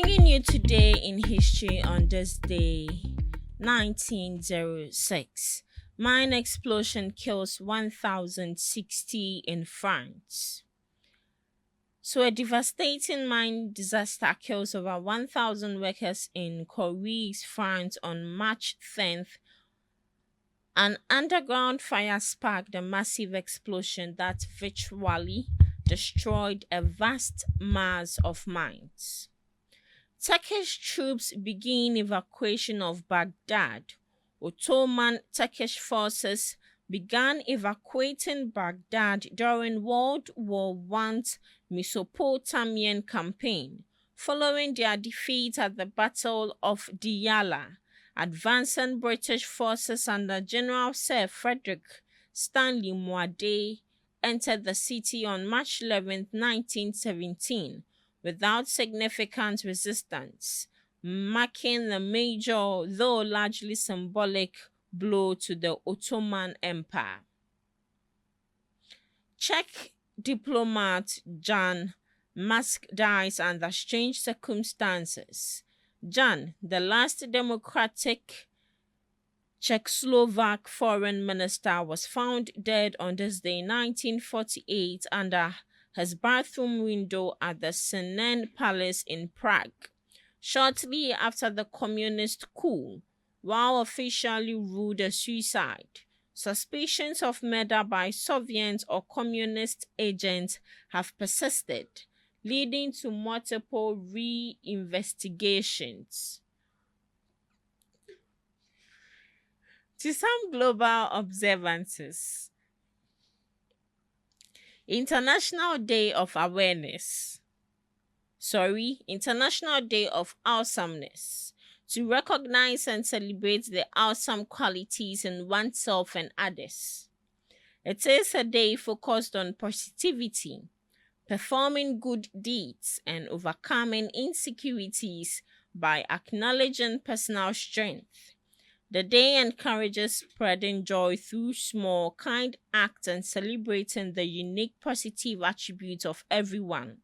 Bringing you today in history on this day, 1906. Mine explosion kills 1,060 in France. So, a devastating mine disaster kills over 1,000 workers in Corrèze, France on March 10th. An underground fire sparked a massive explosion that virtually destroyed a vast mass of mines. Turkish troops begin evacuation of Baghdad. Ottoman Turkish forces began evacuating Baghdad during World War I's Mesopotamian campaign, following their defeat at the Battle of Diyala. Advancing British forces under General Sir Frederick Stanley Muad'Dib entered the city on March 11, 1917, without significant resistance, marking the major, though largely symbolic, blow to the Ottoman Empire. Czech diplomat Jan Masaryk dies under strange circumstances. Jan, the last democratic Czechoslovak foreign minister, was found dead on this day 1948 under his bathroom window at the Senen Palace in Prague, shortly after the communist coup, while officially ruled a suicide. Suspicions of murder by Soviet or communist agents have persisted, leading to multiple re-investigations. To some global observances, International Day of Awareness. International Day of Awesomeness. To recognize and celebrate the awesome qualities in oneself and others. It is a day focused on positivity, performing good deeds, and overcoming insecurities by acknowledging personal strength. The day encourages spreading joy through small, kind acts and celebrating the unique positive attributes of everyone.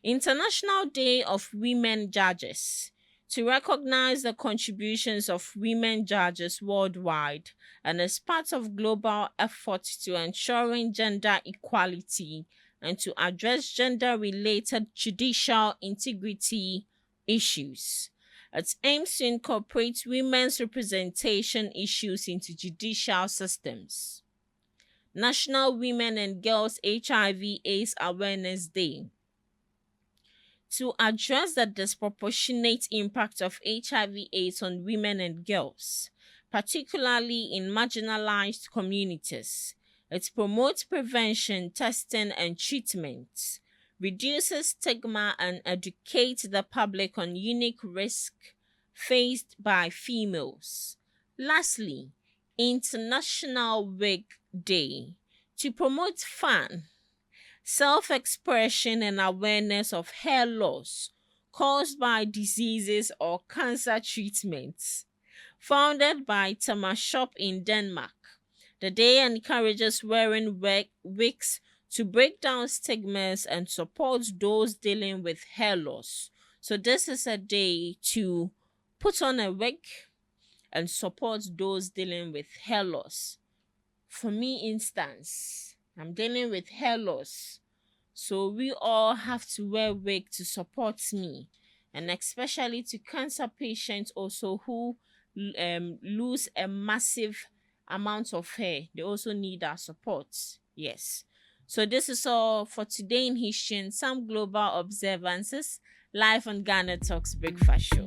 International Day of Women Judges. To recognize the contributions of women judges worldwide and as part of global efforts to ensuring gender equality and to address gender-related judicial integrity issues. It aims to incorporate women's representation issues into judicial systems. National Women and Girls HIV/AIDS Awareness Day. To address the disproportionate impact of HIV/AIDS on women and girls, particularly in marginalized communities, it promotes prevention, testing, and treatment, reduces stigma, and educates the public on unique risks faced by females. Lastly, International Wig Day. To promote fun, self-expression, and awareness of hair loss caused by diseases or cancer treatments. Founded by Thomas Shop in Denmark, the day encourages wearing wigs to break down stigmas and support those dealing with hair loss. So this is a day to put on a wig and support those dealing with hair loss. For me, instance, I'm dealing with hair loss, so we all have to wear wig to support me, and especially to cancer patients also who lose a massive amount of hair. They also need our support. Yes. So this is all for today in history and some global observances live on Ghana Talks Breakfast Show.